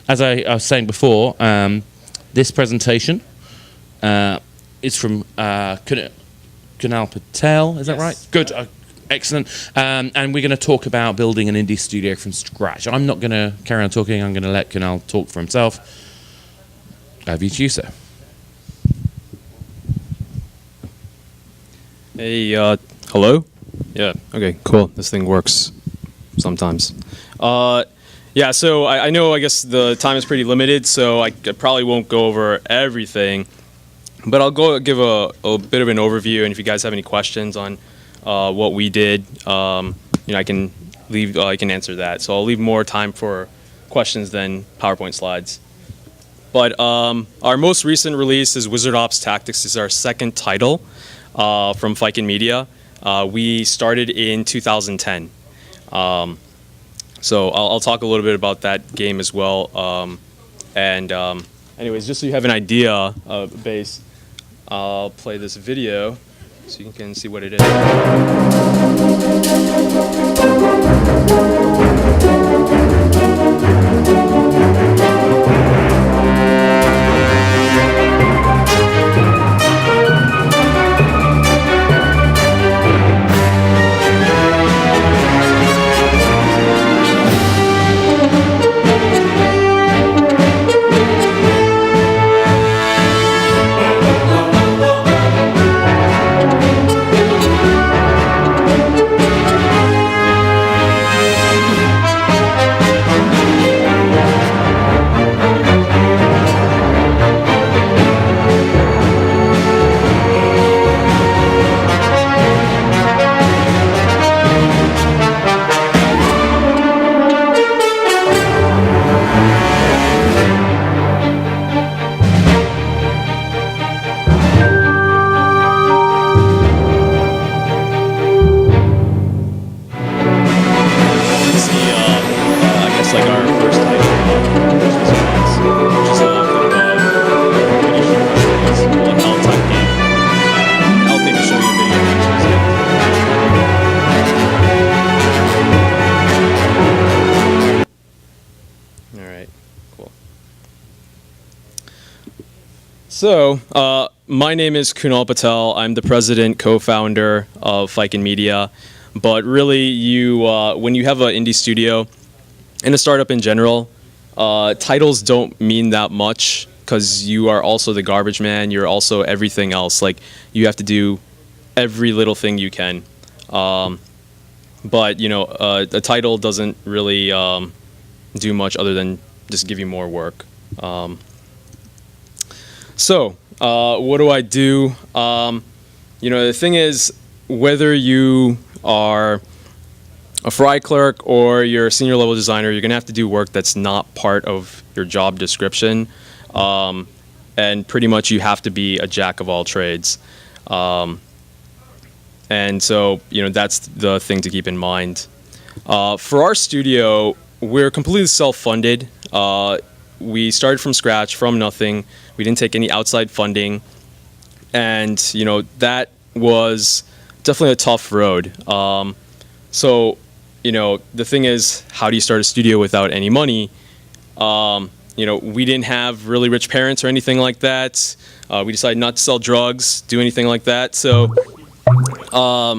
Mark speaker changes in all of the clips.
Speaker 1: as I was saying before, this presentation is from Kunal Patel. Is that right? Good. Excellent. And we're going to talk about building an indie studio from scratch. I'm not going to carry on talking. I'm going to let Kunal talk for himself. Over to you, sir.
Speaker 2: Hey, hello? Yeah, okay, cool. This thing works sometimes. Yeah, so I know, I guess the time is pretty limited, so I probably won't go over everything, but I'll give a bit of an overview, and if you guys have any questions on what we did, I can answer that. So I'll leave more time for questions than PowerPoint slides. But our most recent release is Wizard Ops Tactics. This is our second title from Phyken Media. We started in 2010. So I'll talk a little bit about that game as well. Anyways, just so you have an idea of base, I'll play this video so you can see what it is. So, my name is Kunal Patel. I'm the president, co-founder of Phyken Media. But really, when you have an indie studio and a startup in general, titles don't mean that much because you are also the garbage man. You're also everything else. Like, you have to do every little thing you can. But a title doesn't really do much other than just give you more work. So, what do I do? The thing is, whether you are a fry clerk or you're a senior level designer, you're going to have to do work that's not part of your job description. And pretty much you have to be a jack of all trades. And so, that's the thing to keep in mind. For our studio, we're completely self-funded. We started from scratch, from nothing. We didn't take any outside funding. And, that was definitely a tough road. So, the thing is, how do you start a studio without any money? We didn't have really rich parents or anything like that. We decided not to sell drugs, do anything like that. So, but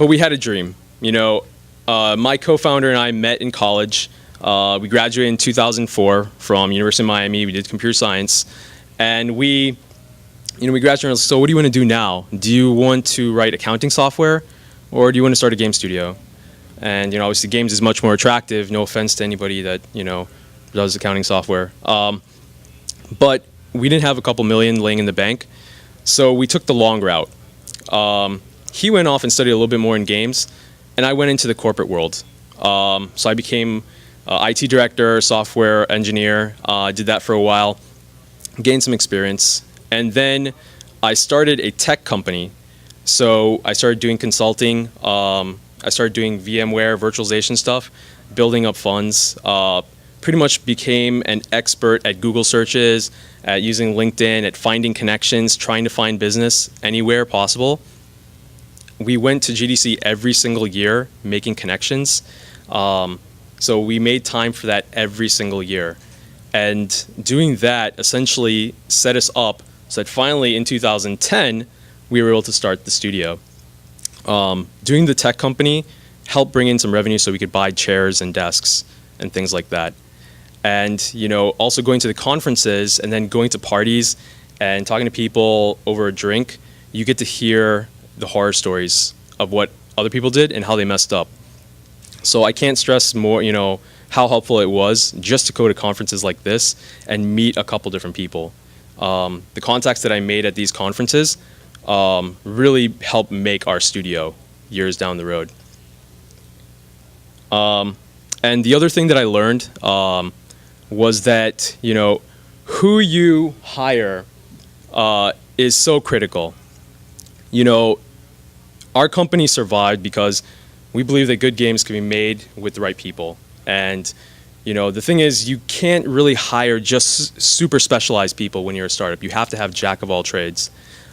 Speaker 2: we had a dream. My co-founder and I met in college. We graduated in 2004 from University of Miami. We did computer science, and we graduated. So, what do you want to do now? Do you want to write accounting software, or do you want to start a game studio? And obviously, games is much more attractive. No offense to anybody that does accounting software, but we didn't have a couple million laying in the bank, so we took the long route. He went off and studied a little bit more in games, and I went into the corporate world. So I became IT director, software engineer. I did that for a while, gained some experience, and then I started a tech company. So I started doing consulting. I started doing VMware virtualization stuff, building up funds. Pretty much became an expert at Google searches, at using LinkedIn, at finding connections, trying to find business anywhere possible. We went to GDC every single year, making connections. So we made time for that every single year. And doing that essentially set us up so that finally in 2010, we were able to start the studio. Doing the tech company helped bring in some revenue so we could buy chairs and desks and things like that. And, also going to the conferences and then going to parties and talking to people over a drink, you get to hear the horror stories of what other people did and how they messed up. So I can't stress more, how helpful it was just to go to conferences like this and meet a couple different people. The contacts that I made at these conferences really helped make our studio years down the road. And the other thing that I learned was that, who you hire is so critical. Our company survived because we believe that good games can be made with the right people. And, the thing is, you can't really hire just super specialized people when you're a startup. You have to have jack of all trades.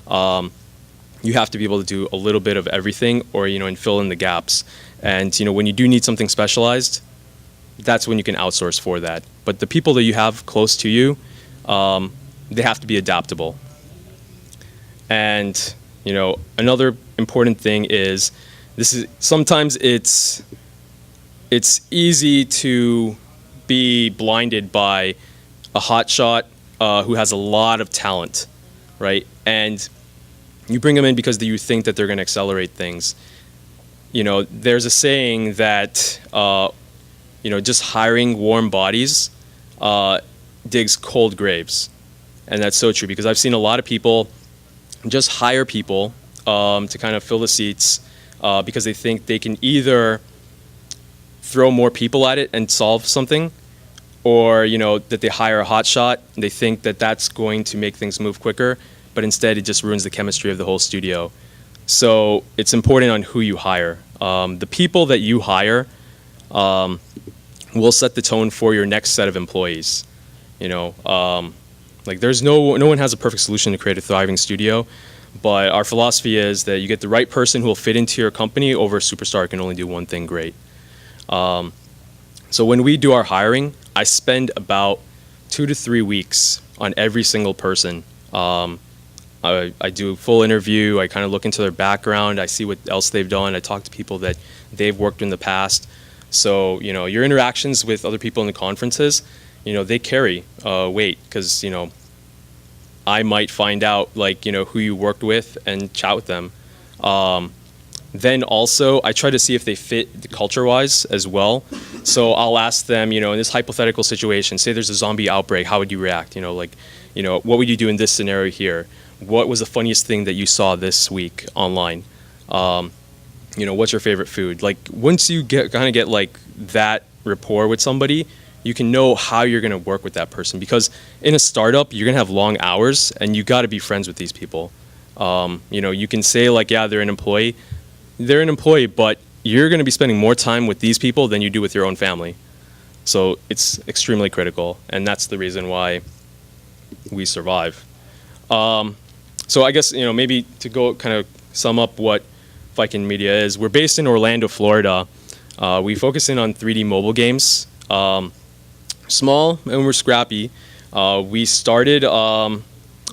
Speaker 2: You have to be able to do a little bit of everything or, and fill in the gaps. And, when you do need something specialized, that's when you can outsource for that. But the people that you have close to you, they have to be adaptable. And, another important thing is sometimes it's easy to be blinded by a hotshot who has a lot of talent, right? And you bring them in because you think that they're going to accelerate things. There's a saying that just hiring warm bodies digs cold graves, and that's so true because I've seen a lot of people just hire people to kind of fill the seats because they think they can either throw more people at it and solve something, or that they hire a hotshot and they think that that's going to make things move quicker, but instead it just ruins the chemistry of the whole studio. So it's important on who you hire. The people that you hire will set the tone for your next set of employees. There's no one has a perfect solution to create a thriving studio, but our philosophy is that you get the right person who will fit into your company over a superstar who can only do one thing great. So when we do our hiring, I spend about 2 to 3 weeks on every single person. I do a full interview. I kind of look into their background. I see what else they've done. I talk to people that they've worked in the past. So, your interactions with other people in the conferences, they carry weight because, I might find out who you worked with and chat with them. Then also I try to see if they fit culture-wise as well. So I'll ask them, in this hypothetical situation, say there's a zombie outbreak, how would you react? What would you do in this scenario here? What was the funniest thing that you saw this week online? What's your favorite food? Once you get that rapport with somebody, you can know how you're going to work with that person, because in a startup, you're going to have long hours and you got to be friends with these people. You can say yeah, they're an employee. They're an employee, but you're going to be spending more time with these people than you do with your own family. So it's extremely critical, and that's the reason why we survive. So I guess, maybe to go kind of sum up what Phyken Media is, we're based in Orlando, Florida. We focus in on 3D mobile games. Small, and we're scrappy. We started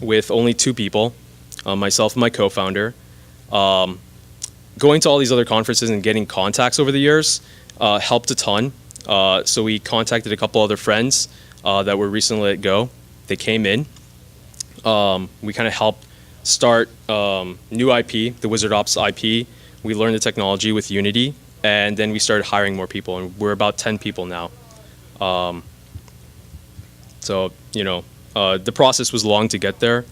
Speaker 2: with only 2 people, myself and my co-founder. Going to all these other conferences and getting contacts over the years helped a ton. So we contacted a couple other friends that were recently let go. They came in. We kind of helped start new IP, the Wizard Ops IP. We learned the technology with Unity, and then we started hiring more people, and we're about 10 people now. So, the process was long to get there,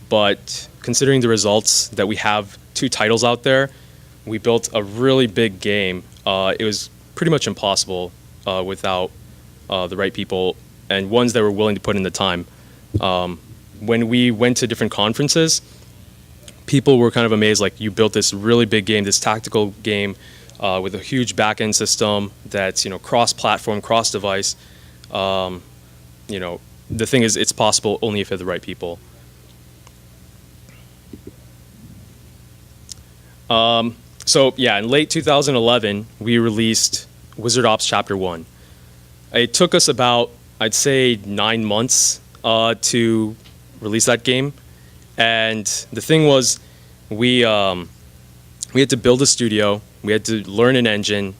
Speaker 2: but considering the results that we have 2 titles out there, we built a really big game. It was pretty much impossible without the right people and ones that were willing to put in the time. When we went to different conferences, people were kind of amazed, you built this really big game, this tactical game with a huge back-end system that's, cross-platform, cross-device. The thing is, it's possible only if you have the right people. So yeah, in late 2011, we released Wizard Ops Chapter 1. It took us about, I'd say, 9 months to release that game. And the thing was, we had to build a studio, we had to learn an engine,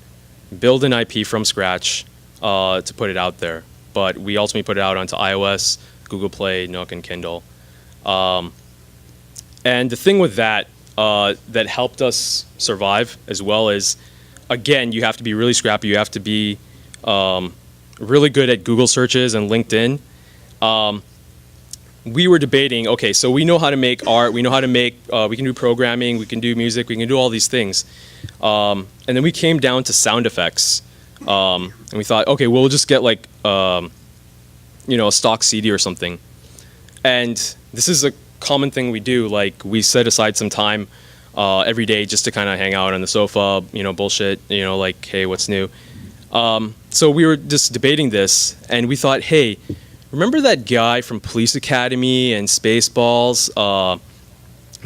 Speaker 2: build an IP from scratch to put it out there. But we ultimately put it out onto iOS, Google Play, Nook, and Kindle. And the thing with that that helped us survive, as well as, again, you have to be really scrappy. You have to be really good at Google searches and LinkedIn. We were debating, okay, so we know how to make art, we know how to make, we can do programming, we can do music, we can do all these things. And then we came down to sound effects. And we thought, okay, we'll just get like, a stock CD or something. And this is a common thing we do. Like, we set aside some time every day just to kind of hang out on the sofa, bullshit, like, hey, what's new? So we were just debating this, and we thought, hey, remember that guy from Police Academy and Spaceballs?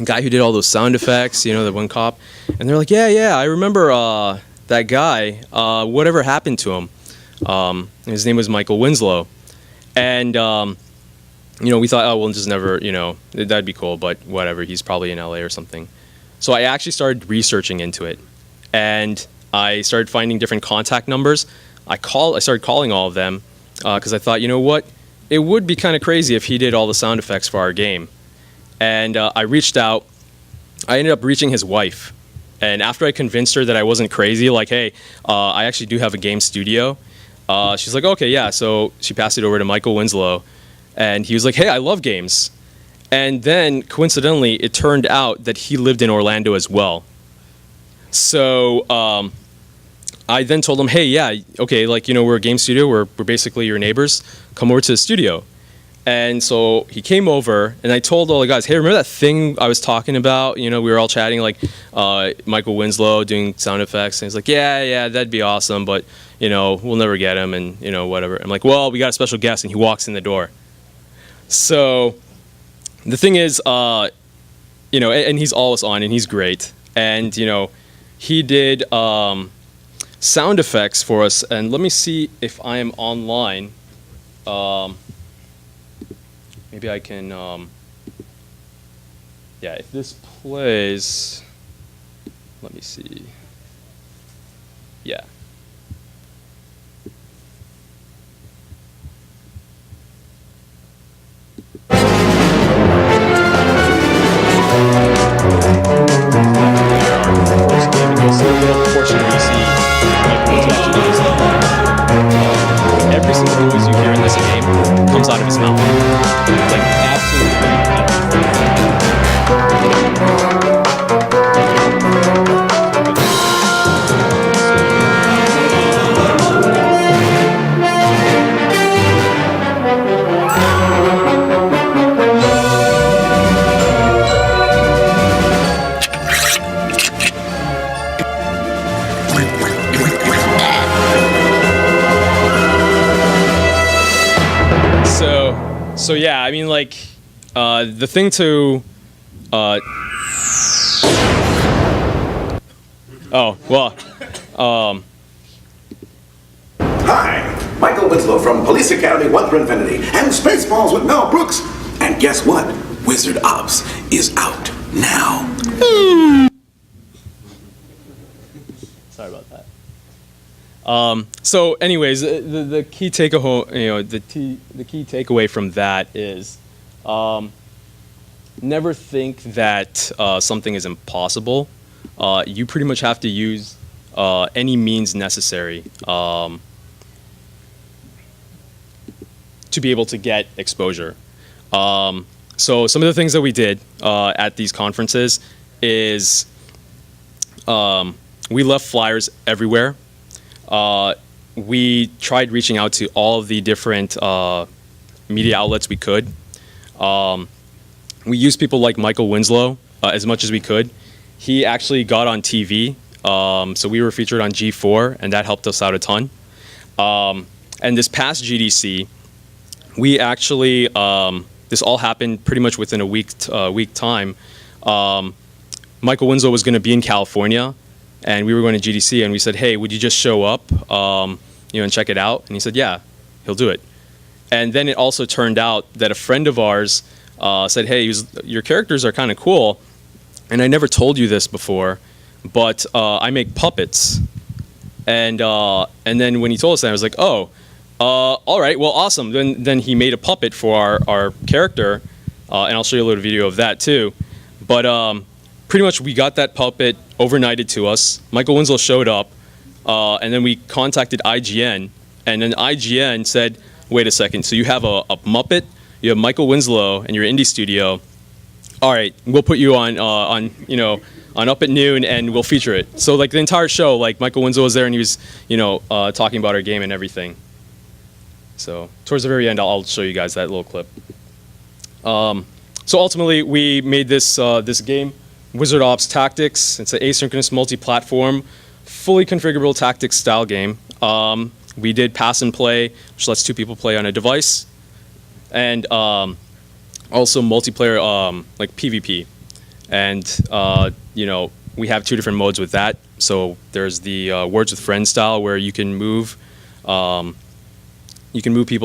Speaker 2: Guy who did all those sound effects, the one cop? And they're like, yeah, I remember that guy. Whatever happened to him? His name was Michael Winslow. And, we thought, oh, we'll just never, that'd be cool, but whatever, he's probably in LA or something. So I actually started researching into it. And I started finding different contact numbers. I started calling all of them because I thought, you know what? It would be kind of crazy if he did all the sound effects for our game. And I reached out. I ended up reaching his wife. And after I convinced her that I wasn't crazy, like, hey, I actually do have a game studio, she's like, okay, yeah. So she passed it over to Michael Winslow. And he was like, hey, I love games. And then, coincidentally, it turned out that he lived in Orlando as well. So I then told him, hey, yeah, okay, like, we're a game studio. We're basically your neighbors. Come over to the studio. And so he came over, and I told all the guys, hey, remember that thing I was talking about? We were all chatting, like Michael Winslow doing sound effects. And he's like, yeah, that'd be awesome, but, we'll never get him, and, whatever. I'm like, well, we got a special guest, and he walks in the door. So the thing is, and he's always on, and he's great. And, he did sound effects for us. And let me see if I am online. Maybe I can, if this plays, let me see. Yeah. Every single noise you hear in this game comes out of his mouth. Like, absolutely. So yeah, I mean, like, the thing to,
Speaker 3: Hi, Michael Winslow from Police Academy 1 for Infinity and Spaceballs with Mel Brooks. And guess what? Wizard Ops is out now.
Speaker 2: Sorry about that. So, anyways, the key takeaway, the key takeaway from that is, never think that something is impossible. You pretty much have to use any means necessary to be able to get exposure. So, some of the things that we did at these conferences is we left flyers everywhere. We tried reaching out to all of the different media outlets we could. We used people like Michael Winslow as much as we could. He actually got on TV, so we were featured on G4, and that helped us out a ton. And this past GDC, we actually, this all happened pretty much within a week time. Michael Winslow was going to be in California, and we were going to GDC, and we said, hey, would you just show up? and check it out? And he said, yeah, he'll do it. And then it also turned out that a friend of ours said, hey, your characters are kind of cool, and I never told you this before, but I make puppets. And then when he told us that, I was like, oh, all right, well, awesome. Then he made a puppet for our character, and I'll show you a little video of that too. But pretty much we got that puppet overnighted to us. Michael Winslow showed up, and then we contacted IGN, and then IGN said, wait a second, so you have a Muppet, you have Michael Winslow, and your indie studio. All right, we'll put you on Up at Noon, and we'll feature it. So like the entire show, like Michael Winslow was there, and he was talking about our game and everything. So towards the very end, I'll show you guys that little clip. So ultimately, we made this game, Wizard Ops Tactics. It's an asynchronous multi-platform, fully configurable tactics style game. We did pass and play, which lets 2 people play on a device, and also multiplayer like PvP. And we have 2 different modes with that. So there's the Words with Friends style, where you can move people,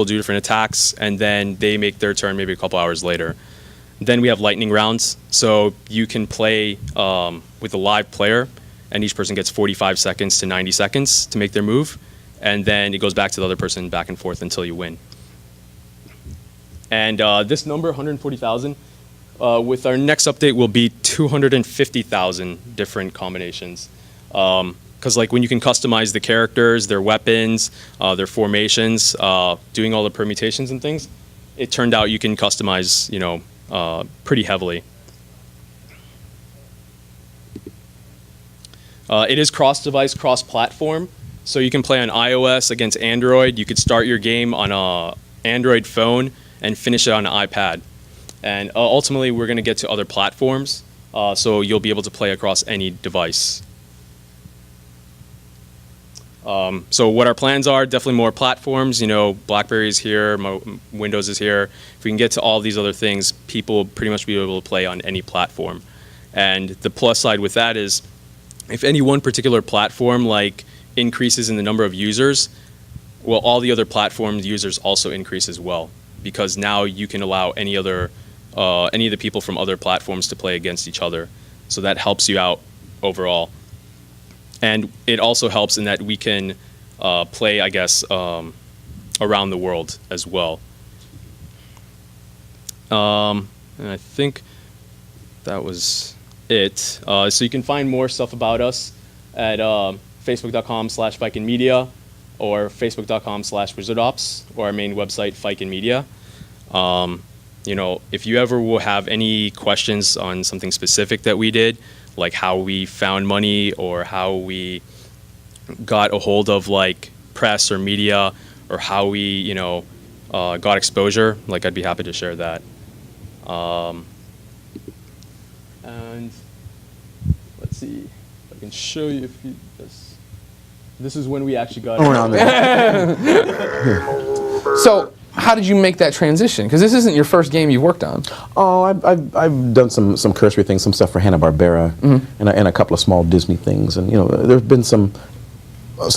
Speaker 2: do different attacks, and then they make their turn maybe a couple hours later. Then we have lightning rounds, so you can play with a live player, and each person gets 45 seconds to 90 seconds to make their move, and then it goes back to the other person back and forth until you win. And this number, 140,000, with our next update will be 250,000 different combinations. Because like when you can customize the characters, their weapons, their formations, doing all the permutations and things, it turned out you can customize, pretty heavily. It is cross-device, cross-platform, so you can play on iOS against Android. You could start your game on an Android phone and finish it on an iPad. And ultimately, we're going to get to other platforms, so you'll be able to play across any device. So what our plans are, definitely more platforms. BlackBerry is here, Windows is here. If we can get to all these other things, people will pretty much be able to play on any platform. And the plus side with that is, if any one particular platform like increases in the number of users, well, all the other platforms users also increase as well, because now you can allow any of the people from other platforms to play against each other. So that helps you out overall. And it also helps in that we can play, I guess, around the world as well. And I think that was it. So you can find more stuff about us at facebook.com/Phyken Media or facebook.com/WizardOps, or our main website, Phyken Media. If you ever will have any questions on something specific that we did, like how we found money or how we got a hold of like press or media, or how we got exposure, like I'd be happy to share that. And let's see if I can show you this is when we actually got
Speaker 4: around there. So how did you make that transition? Because this isn't your first game you've worked on.
Speaker 5: Oh, I've done some cursory things, some stuff for Hanna-Barbera, and a couple of small Disney things, and there's been some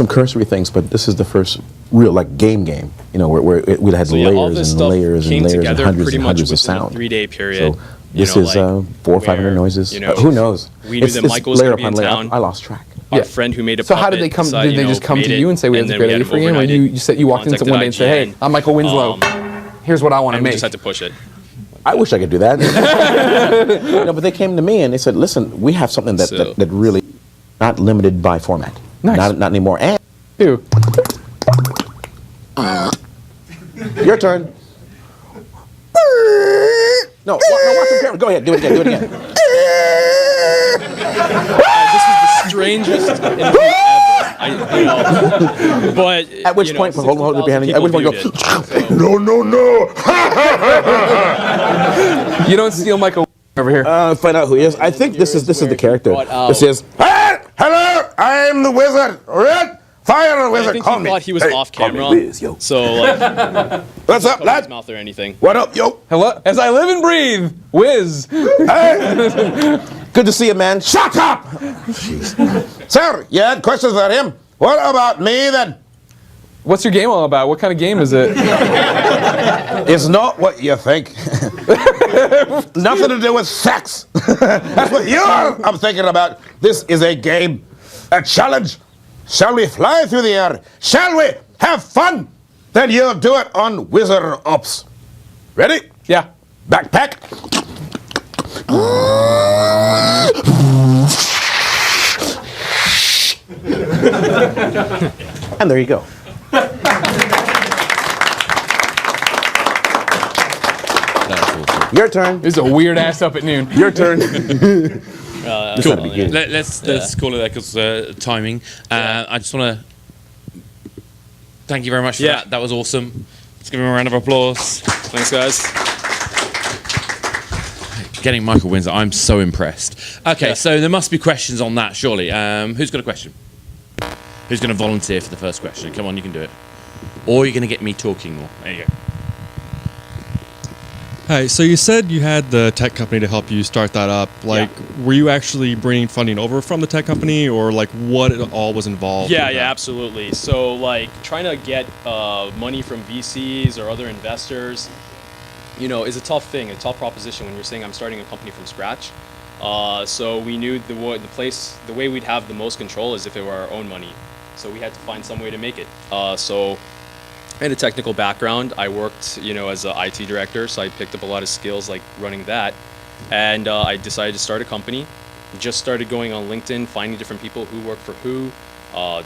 Speaker 5: cursory things, but this is the first real game, where we had layers and layers and layers and hundreds of sound.
Speaker 2: 3-day period.
Speaker 5: So this is 400 or 500 noises.
Speaker 2: Who
Speaker 5: knows?
Speaker 2: We knew that Michael was going to be in town.
Speaker 5: I lost track.
Speaker 2: Our friend who made a
Speaker 4: So
Speaker 2: puppet
Speaker 4: how did they come?
Speaker 2: decided,
Speaker 4: Did they just come to you and say we have
Speaker 2: and
Speaker 4: this
Speaker 2: then
Speaker 4: great idea for you? Or you walked into one day and said, "Hey, I'm Michael Winslow. Here's what I want to
Speaker 2: and we
Speaker 4: make."
Speaker 2: just had to push it.
Speaker 5: I wish I could do that. But they came to me and they said, "Listen, we have something that really not limited by format.
Speaker 4: Nice.
Speaker 5: Not anymore." And
Speaker 4: Ew.
Speaker 5: your turn. No, watch the camera. Go ahead. Do it again.
Speaker 2: This is the strangest interview ever. But
Speaker 5: at which point, hold it behind you. At which point, go.
Speaker 3: No.
Speaker 4: You don't steal Michael over here.
Speaker 5: Find out who he is. I think this is the character. This is.
Speaker 3: Hello, I am the wizard. Red Fire
Speaker 2: I
Speaker 3: Wizard.
Speaker 2: think
Speaker 3: Call
Speaker 2: he
Speaker 3: me.
Speaker 2: thought he was off camera.
Speaker 5: Wiz, yo.
Speaker 2: So
Speaker 3: What's up,
Speaker 2: his
Speaker 3: lad?
Speaker 2: mouth or anything.
Speaker 3: What up, yo?
Speaker 4: Hello, as I live and breathe, Wiz.
Speaker 3: Hey.
Speaker 5: Good to see you, man.
Speaker 3: Shut up! Sir, you had questions about him. What about me then?
Speaker 4: What's your game all about? What kind of game is it?
Speaker 5: It's not what you think. Nothing to do with sex. That's what I'm thinking about. This is a game, a challenge. Shall we fly through the air? Shall we have fun? Then you'll do it on Wizard Ops. Ready?
Speaker 4: Yeah.
Speaker 5: Backpack. And there you go.
Speaker 1: That's awesome.
Speaker 5: Your turn.
Speaker 4: This is a weird ass up at noon.
Speaker 5: Your turn.
Speaker 1: Cool.
Speaker 5: to begin.
Speaker 1: Let's call it there because timing. I just want to thank you very much for that. That was awesome. Let's give him a round of applause.
Speaker 2: Thanks, guys.
Speaker 1: Getting Michael Windsor, I'm so impressed. Okay, so there must be questions on that, surely. Who's got a question? Who's going to volunteer for the first question? Come on, you can do it. Or you're going to get me talking more. There you go.
Speaker 6: Hi, so you said you had the tech company to help you start that up. Were you actually bringing funding over from the tech company, or like what it all was involved?
Speaker 2: Yeah, absolutely. So like trying to get money from VCs or other investors, is a tough thing, a tough proposition when you're saying I'm starting a company from scratch. So we knew the way we'd have the most control is if it were our own money. So we had to find some way to make it. So I had a technical background. I worked, as an IT director, so I picked up a lot of skills like running that. And I decided to start a company. Just started going on LinkedIn, finding different people who work for who.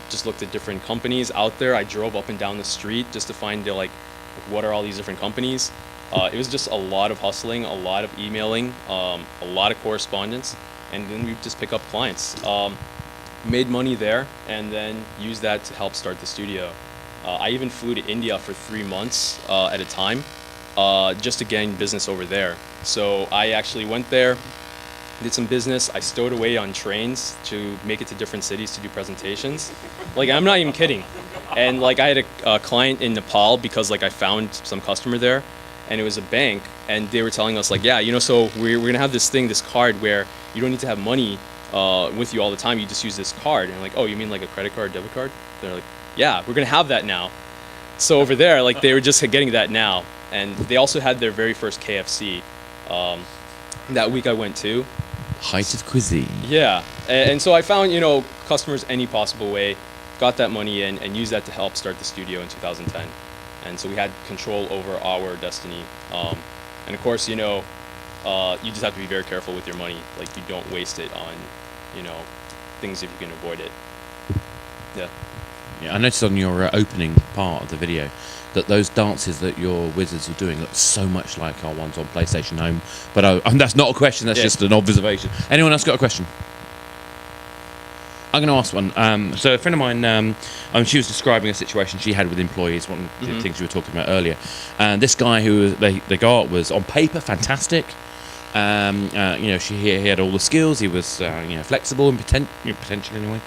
Speaker 2: Just looked at different companies out there. I drove up and down the street just to find what are all these different companies. It was just a lot of hustling, a lot of emailing, a lot of correspondence, and then we just pick up clients. Made money there, and then used that to help start the studio. I even flew to India for 3 months at a time, just to gain business over there. So I actually went there, did some business. I stowed away on trains to make it to different cities to do presentations. I'm not even kidding. And I had a client in Nepal because I found some customer there. And it was a bank, and they were telling us so we're gonna have this card where you don't need to have money with you all the time. You just use this card. And I'm like, oh, you mean like a credit card, debit card? They're like, yeah, we're gonna have that now. So over there, they were just getting that now, and they also had their very first KFC. That week I went to.
Speaker 1: Height of cuisine.
Speaker 2: Yeah, and so I found customers any possible way, got that money in, and used that to help start the studio in 2010. And so we had control over our destiny. And of course, you just have to be very careful with your money. You don't waste it on, things if you can avoid it. Yeah.
Speaker 1: Yeah, I noticed on your opening part of the video that those dances that your wizards were doing look so much like our ones on PlayStation Home. But that's not a question, that's just an observation. Anyone else got a question? I'm going to ask one. So a friend of mine, she was describing a situation she had with employees, one of the things you were talking about earlier. And this guy who they got was on paper fantastic. He had all the skills. He was flexible and potential anyway.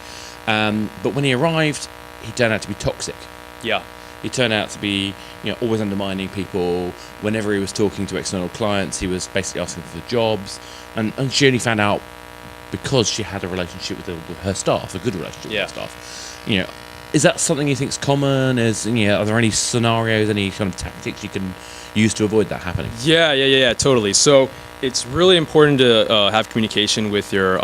Speaker 1: But when he arrived, he turned out to be toxic.
Speaker 2: Yeah.
Speaker 1: He turned out to be always undermining people. Whenever he was talking to external clients, he was basically asking for jobs. And she only found out because she had a relationship with her staff, a good relationship with her staff. Is that something you think is common? Are there any scenarios, any kind of tactics you can use to avoid that happening?
Speaker 2: Yeah, totally. So it's really important to have communication with your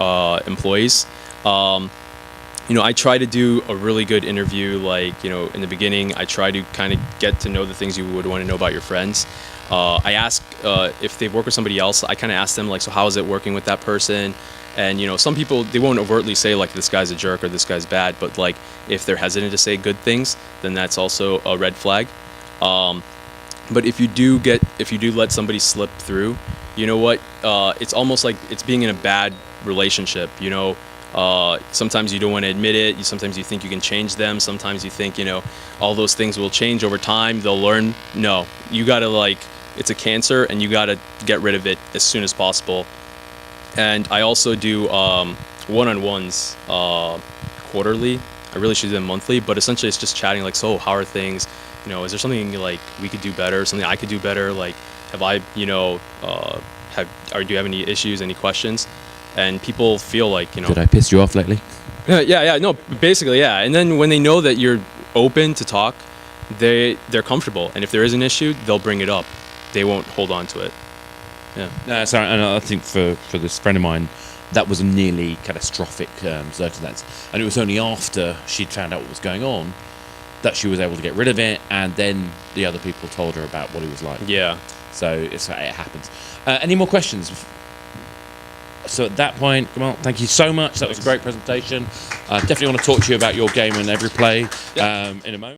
Speaker 2: employees. I try to do a really good interview, in the beginning. I try to kind of get to know the things you would want to know about your friends. I ask if they've worked with somebody else, I kind of ask them, so how is it working with that person? And, some people, they won't overtly say, this guy's a jerk or this guy's bad, but, if they're hesitant to say good things, then that's also a red flag. But if you do let somebody slip through, it's almost like it's being in a bad relationship, Sometimes you don't want to admit it. Sometimes you think you can change them. Sometimes you think, all those things will change over time. They'll learn. No, you got to it's a cancer and you got to get rid of it as soon as possible. And I also do one-on-ones quarterly. I really should do them monthly, but essentially it's just chatting so how are things? Is there something we could do better? Something I could do better? Have I, do you have any issues, any questions? And people feel
Speaker 1: Did I piss you off lately?
Speaker 2: No, basically, yeah. And then when they know that you're open to talk, they're comfortable, and if there is an issue, they'll bring it up. They won't hold on to it. Yeah.
Speaker 1: No, sorry, and I think for this friend of mine, that was a nearly catastrophic circumstance, and it was only after she'd found out what was going on that she was able to get rid of it, and then the other people told her about what it was like.
Speaker 2: Yeah.
Speaker 1: So it happens. Any more questions? So at that point, come on, thank you so much. That was a great presentation. Definitely want to talk to you about your game and every play in a moment.